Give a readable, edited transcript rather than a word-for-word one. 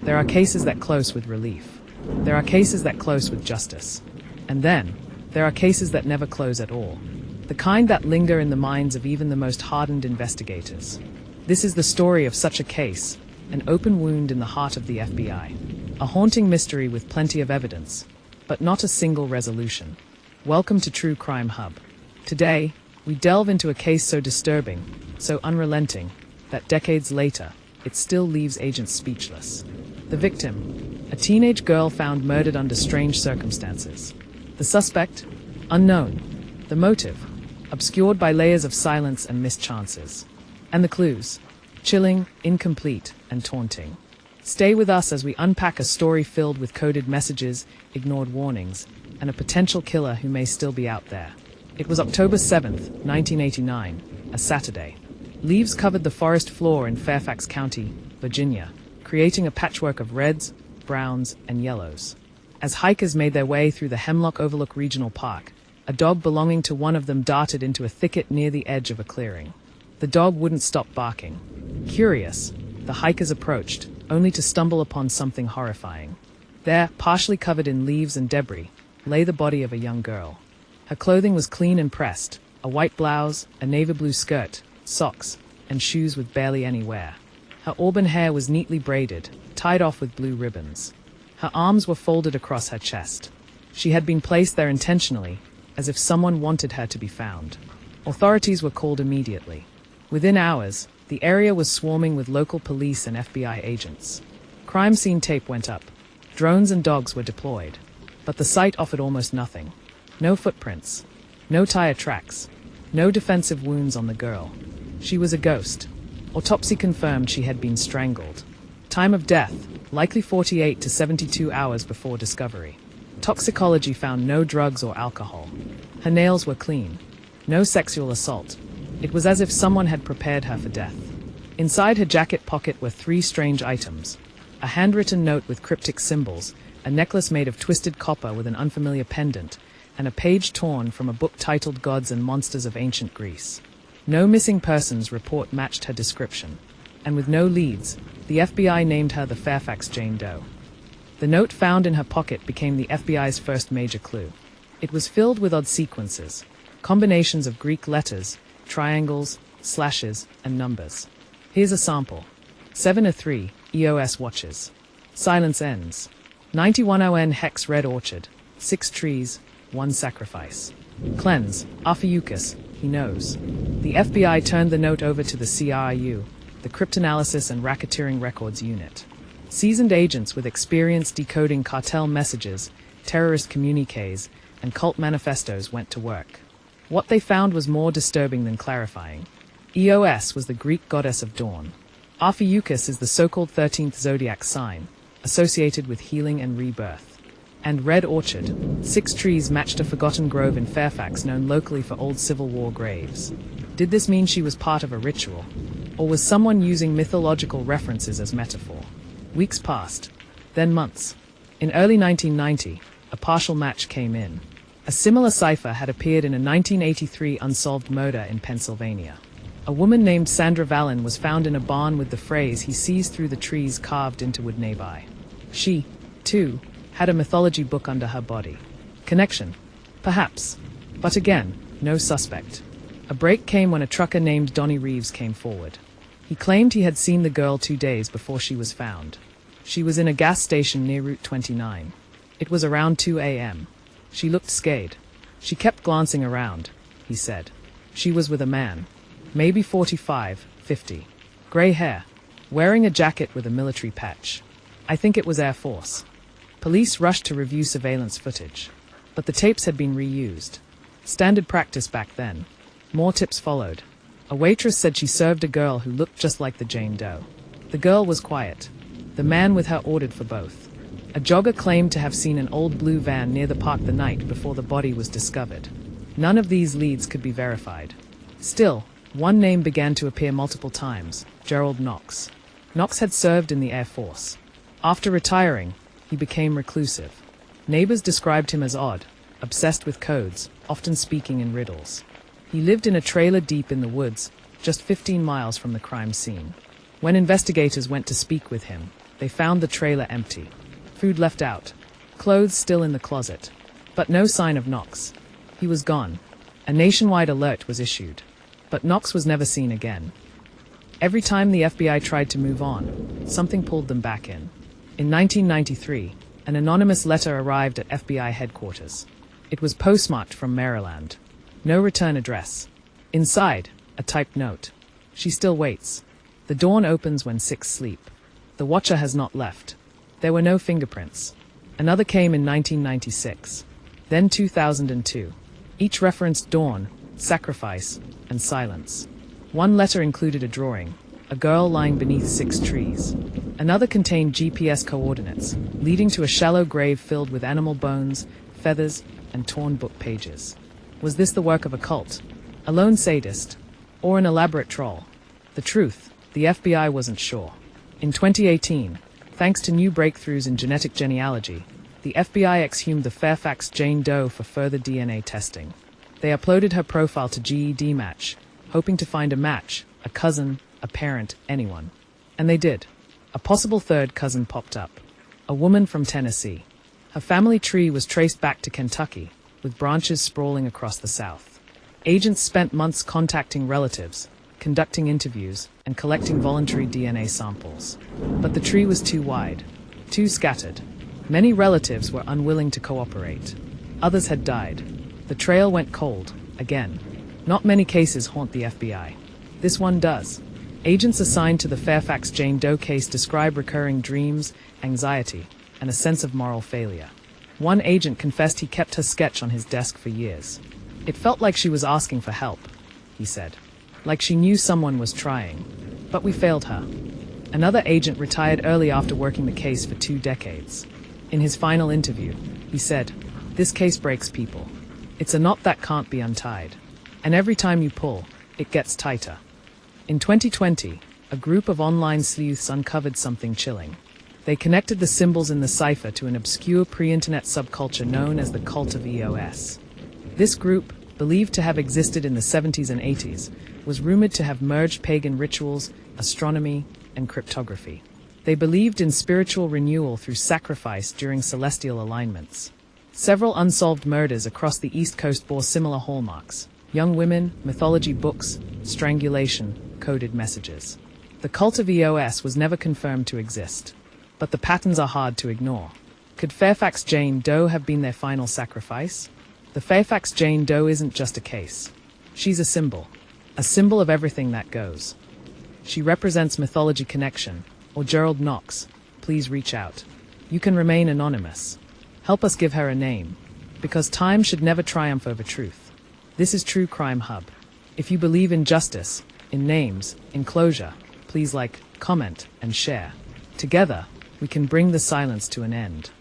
There are cases that close with relief. There are cases that close with justice. And then, there are cases that never close at all. The kind that linger in the minds of even the most hardened investigators. This is the story of such a case, an open wound in the heart of the FBI. A haunting mystery with plenty of evidence, but not a single resolution. Welcome to True Crime Hub. Today, we delve into a case so disturbing, so unrelenting, that decades later, it still leaves agents speechless. The victim, a teenage girl found murdered under strange circumstances. The suspect, unknown. The motive, obscured by layers of silence and mischances. And the clues, chilling, incomplete, and taunting. Stay with us as we unpack a story filled with coded messages, ignored warnings, and a potential killer who may still be out there. It was October 7th, 1989, a Saturday. Leaves covered the forest floor in Fairfax County, Virginia, creating a patchwork of reds, browns, and yellows. As hikers made their way through the Hemlock Overlook Regional Park, a dog belonging to one of them darted into a thicket near the edge of a clearing. The dog wouldn't stop barking. Curious, the hikers approached, only to stumble upon something horrifying. There, partially covered in leaves and debris, lay the body of a young girl. Her clothing was clean and pressed, a white blouse, a navy blue skirt, socks, and shoes with barely any wear. Her auburn hair was neatly braided, tied off with blue ribbons. Her arms were folded across her chest. She had been placed there intentionally, as if someone wanted her to be found. Authorities were called immediately. Within hours, the area was swarming with local police and FBI agents. Crime scene tape went up. Drones and dogs were deployed. But the site offered almost nothing. No footprints. No tire tracks. No defensive wounds on the girl. She was a ghost. Autopsy confirmed she had been strangled. Time of death, likely 48 to 72 hours before discovery. Toxicology found no drugs or alcohol. Her nails were clean. No sexual assault. It was as if someone had prepared her for death. Inside her jacket pocket were 3 strange items. A handwritten note with cryptic symbols, a necklace made of twisted copper with an unfamiliar pendant, and a page torn from a book titled Gods and Monsters of Ancient Greece. No missing persons report matched her description. And with no leads, the FBI named her the Fairfax Jane Doe. The note found in her pocket became the FBI's first major clue. It was filled with odd sequences, combinations of Greek letters, triangles, slashes, and numbers. Here's a sample. 703, EOS watches. Silence ends. 91 ON Hex Red Orchard. 6 trees, 1 sacrifice. Cleanse, Ophiuchus, he knows. The FBI turned the note over to the CRU, the Cryptanalysis and Racketeering Records Unit. Seasoned agents with experience decoding cartel messages, terrorist communiques, and cult manifestos went to work. What they found was more disturbing than clarifying. EOS was the Greek goddess of dawn. Ophiuchus is the so-called 13th zodiac sign, associated with healing and rebirth. And Red Orchard, 6 trees matched a forgotten grove in Fairfax known locally for old Civil War graves. Did this mean she was part of a ritual? Or was someone using mythological references as metaphor? Weeks passed, then months. In early 1990, a partial match came in. A similar cipher had appeared in a 1983 unsolved murder in Pennsylvania. A woman named Sandra Vallon was found in a barn with the phrase "he sees through the trees" carved into wood nearby. She, too, had a mythology book under her body. Connection? Perhaps. But again, no suspect. A break came when a trucker named Donnie Reeves came forward. He claimed he had seen the girl 2 days before she was found. She was in a gas station near Route 29. It was around 2 a.m. She looked scared. She kept glancing around, he said. She was with a man. Maybe 45, 50. Gray hair. Wearing a jacket with a military patch. I think it was Air Force. Police rushed to review surveillance footage. But the tapes had been reused. Standard practice back then. More tips followed. A waitress said she served a girl who looked just like the Jane Doe. The girl was quiet. The man with her ordered for both. A jogger claimed to have seen an old blue van near the park the night before the body was discovered. None of these leads could be verified. Still, one name began to appear multiple times: Gerald Knox. Knox had served in the Air Force. After retiring, he became reclusive. Neighbors described him as odd, obsessed with codes, often speaking in riddles. He lived in a trailer deep in the woods, just 15 miles from the crime scene. When investigators went to speak with him, They found the trailer empty. Food left out. Clothes still in the closet. But no sign of Knox. He was gone. A nationwide alert was issued. But Knox was never seen again. Every time the FBI tried to move on, something pulled them back in. In 1993, an anonymous letter arrived at FBI headquarters. It was postmarked from Maryland. No return address. Inside, a typed note. She still waits. The dawn opens when six sleep. The watcher has not left. There were no fingerprints. Another came in 1996. Then 2002. Each referenced dawn, sacrifice, and silence. One letter included a drawing, a girl lying beneath 6 trees. Another contained GPS coordinates, leading to a shallow grave filled with animal bones, feathers, and torn book pages. Was this the work of a cult, a lone sadist, or an elaborate troll? The truth, the FBI wasn't sure. In 2018, thanks to new breakthroughs in genetic genealogy, the FBI exhumed the Fairfax Jane Doe for further DNA testing. They uploaded her profile to GED Match, hoping to find a match, a cousin, a parent, anyone. And they did. A possible third cousin popped up. A woman from Tennessee. Her family tree was traced back to Kentucky, with branches sprawling across the South. Agents spent months contacting relatives, conducting interviews, and collecting voluntary DNA samples. But the tree was too wide, too scattered. Many relatives were unwilling to cooperate. Others had died. The trail went cold, again. Not many cases haunt the FBI. This one does. Agents assigned to the Fairfax Jane Doe case describe recurring dreams, anxiety, and a sense of moral failure. One agent confessed he kept her sketch on his desk for years. It felt like she was asking for help, he said. Like she knew someone was trying. But we failed her. Another agent retired early after working the case for 2 decades. In his final interview, he said, "This case breaks people. It's a knot that can't be untied. And every time you pull, it gets tighter." In 2020, a group of online sleuths uncovered something chilling. They connected the symbols in the cipher to an obscure pre-internet subculture known as the Cult of EOS. This group, believed to have existed in the 70s and 80s, was rumored to have merged pagan rituals, astronomy, and cryptography. They believed in spiritual renewal through sacrifice during celestial alignments. Several unsolved murders across the East Coast bore similar hallmarks: young women, mythology books, strangulation, coded messages. The cult of EOS was never confirmed to exist, but the patterns are hard to ignore. Could Fairfax Jane Doe have been their final sacrifice? The Fairfax Jane Doe isn't just a case. She's a symbol of everything that goes. She represents mythology connection, or Gerald Knox. Please reach out. You can remain anonymous. Help us give her a name, because time should never triumph over truth. This is True Crime Hub. If you believe in justice, in names, in closure, please like, comment, and share. Together, we can bring the silence to an end.